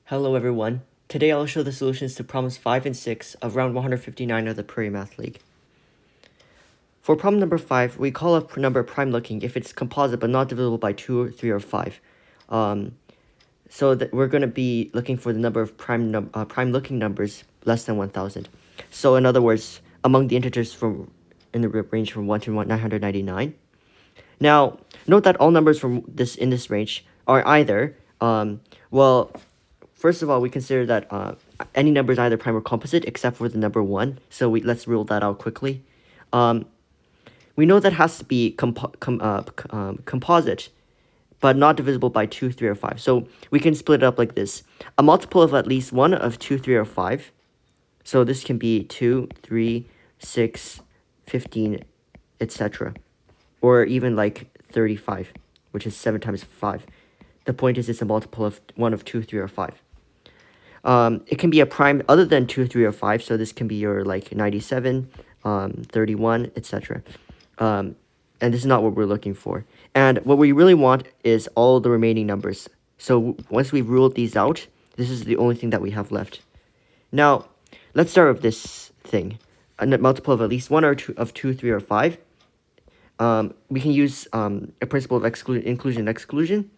Hello everyone. Today I'll show the solutions to problems 5 and 6 of round 159 of the Prairie Math League. For problem number 5, we call a number prime looking if it's composite but not divisible by 2, 3, or 5. So that we're going to be looking for the number of prime looking numbers less than 1000. So in other words, among the integers in the range from 1 to 999. Now, note that all numbers in this range are either first of all, we consider that any number is either prime or composite except for the number 1. So let's rule that out quickly. We know that has to be composite, but not divisible by 2, 3, or 5. So we can split it up like this. A multiple of at least 1 of 2, 3, or 5. So this can be 2, 3, 6, 15, etc. Or even like 35, which is 7 times 5. The point is it's a multiple of 1 of 2, 3, or 5. It can be a prime other than 2, 3, or 5. So this can be your like 97, 31, etc. And this is not what we're looking for. And what we really want is all the remaining numbers. So once we've ruled these out, this is the only thing that we have left. Now, let's start with this thing. A multiple of at least 1 or 2 of 2, 3, or 5. We can use a principle of inclusion and exclusion.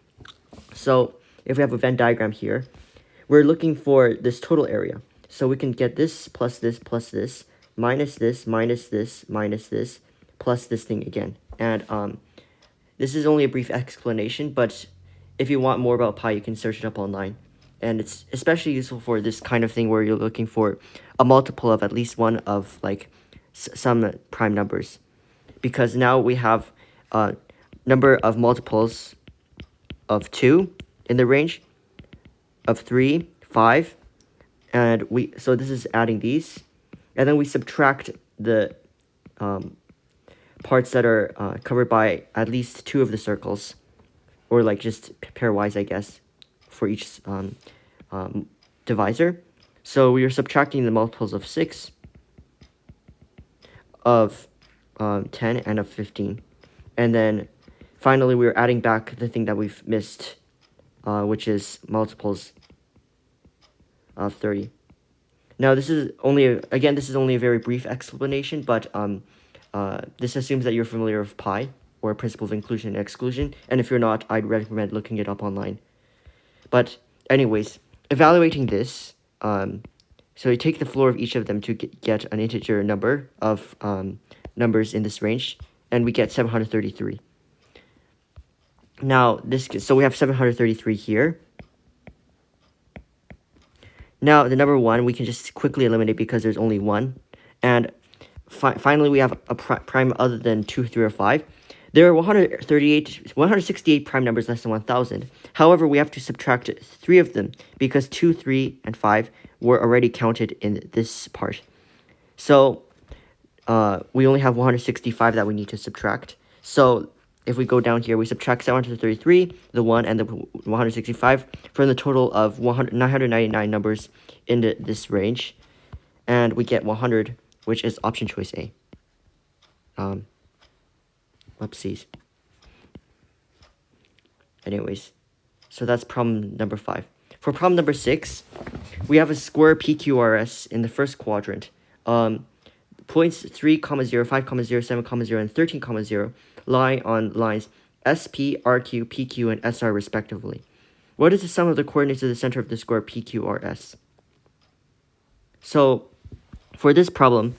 So if we have a Venn diagram here, we're looking for this total area. So we can get this, plus minus this, minus this, minus this, plus this thing again. And this is only a brief explanation, but if you want more about pi, you can search it up online. And it's especially useful for this kind of thing where you're looking for a multiple of at least 1 of like some prime numbers. Because now we have a number of multiples of 2 in the range, of 3, 5, and so this is adding these, and then we subtract the parts that are covered by at least 2 of the circles, or like just pairwise, I guess, for each divisor. So we are subtracting the multiples of 6, of 10, and of 15, and then finally we're adding back the thing that we've missed, which is multiples of 30. Now this is only a very brief explanation, but this assumes that you're familiar with pi, or principle of inclusion and exclusion, and if you're not, I'd recommend looking it up online. But anyways, evaluating this, so you take the floor of each of them to get an integer number of numbers in this range, and we get 733. Now so we have 733 here. Now the number 1 we can just quickly eliminate because there's only 1, and finally we have a prime other than 2, 3, or 5. There are 168 prime numbers less than 1000. However, we have to subtract 3 of them because 2, 3, and 5 were already counted in this part. So we only have 165 that we need to subtract. So if we go down here, we subtract 733, the 1, and the 165 from the total of 999 numbers in this range, and we get 100, which is option choice A. Whoopsies. Anyways, so that's problem number 5. For problem number 6, we have a square PQRS in the first quadrant. Points 3, 0, 5, 0, 7, 0, and 13, 0 lie on lines SP, RQ, PQ, and SR respectively. What is the sum of the coordinates of the center of the square PQRS? So for this problem,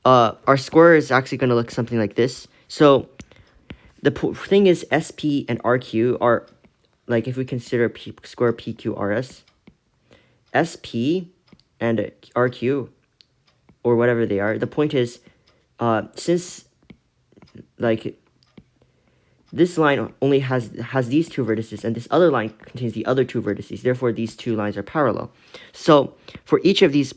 our square is actually going to look something like this. So the thing is, SP and RQ are, like, if we consider square PQRS, SP and RQ, or whatever they are, the point is, since, like, this line only has these 2 vertices, and this other line contains the other 2 vertices, therefore these 2 lines are parallel. So for each of these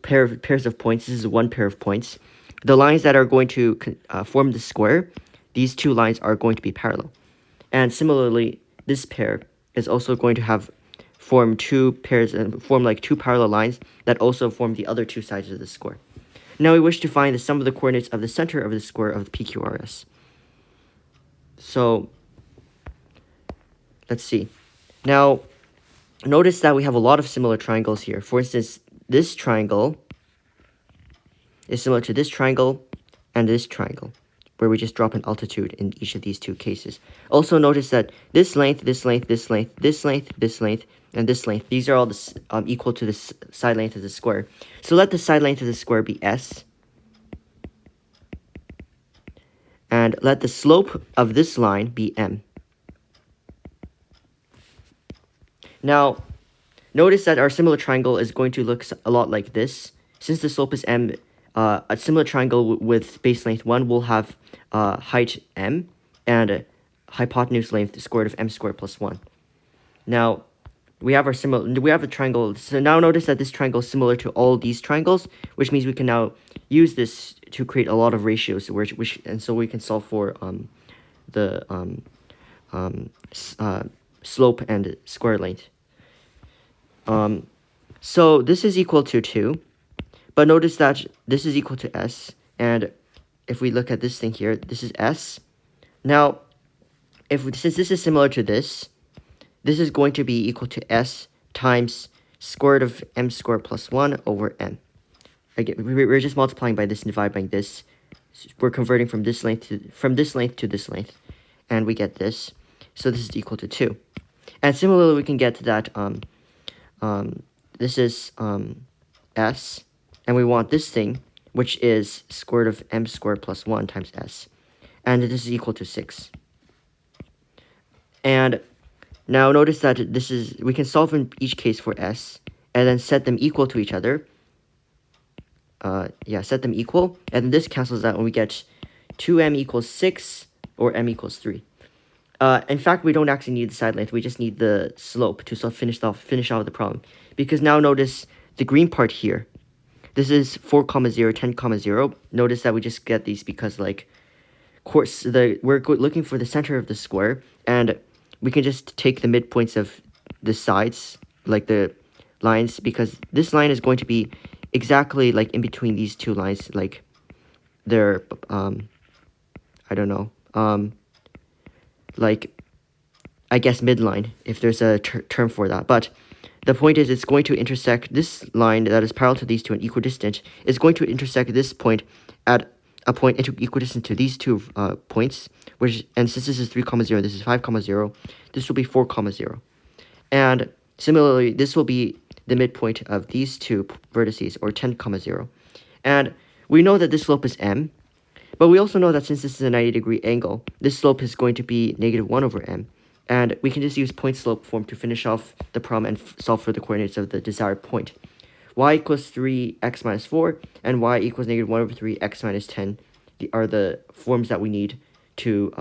pairs of points, this is 1 pair of points, the lines that are going to form the square, these 2 lines are going to be parallel. And similarly, this pair is also going to form 2 pairs and form like 2 parallel lines that also form the other 2 sides of the square. Now we wish to find the sum of the coordinates of the center of the square of the PQRS. So let's see. Now notice that we have a lot of similar triangles here. For instance, this triangle is similar to this triangle and this triangle, where we just drop an altitude in each of these two cases. Also notice that this length, this length, this length, this length, this length, and this length, these are all equal to the side length of the square. So let the side length of the square be S. And let the slope of this line be M. Now, notice that our similar triangle is going to look a lot like this. Since the slope is M, a similar triangle with base length 1 will have height M and hypotenuse length square root of M squared plus 1. Now, we have a triangle. So now notice that this triangle is similar to all these triangles, which means we can now use this to create a lot of ratios, and so we can solve for the slope and square length. So this is equal to 2, but notice that this is equal to S, and if we look at this thing here, this is S. Now, since this is similar to this is going to be equal to S times square root of M squared plus 1 over M. Again, we're just multiplying by this and dividing by this. We're converting from this length to this length, and we get this. So this is equal to 2. And similarly, we can get that this is S, and we want this thing, which is square root of M squared plus 1 times S. And this is equal to 6. And now notice that we can solve in each case for S, and then set them equal to each other. Set them equal, and this cancels out, and we get 2m equals 6, or m equals 3. In fact, we don't actually need the side length, we just need the slope to finish off the problem. Because now notice the green part here. This is 4, 0, 10, 0. Notice that we just get these because, like, we're looking for the center of the square, and we can just take the midpoints of the sides, like the lines, because this line is going to be exactly like in between these two lines, like they're I don't know, like I guess midline, if there's a term for that. But the point is, it's going to intersect this line that is parallel to these two and equidistant is going to intersect this point at a point equidistant to these two points, and since this is 3, 0, this is 5, 0, this will be 4, 0. And similarly, this will be the midpoint of these two vertices, or 10, 0. And we know that this slope is m, but we also know that since this is a 90-degree angle, this slope is going to be -1 over m. And we can just use point slope form to finish off the problem and solve for the coordinates of the desired point. Y equals 3x minus 4, and y equals -1 over 3x minus 10 are the forms that we need to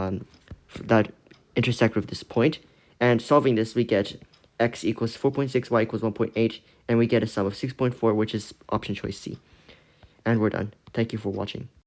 that intersect with this point. And solving this, we get x equals 4.6, y equals 1.8, and we get a sum of 6.4, which is option choice C. And we're done. Thank you for watching.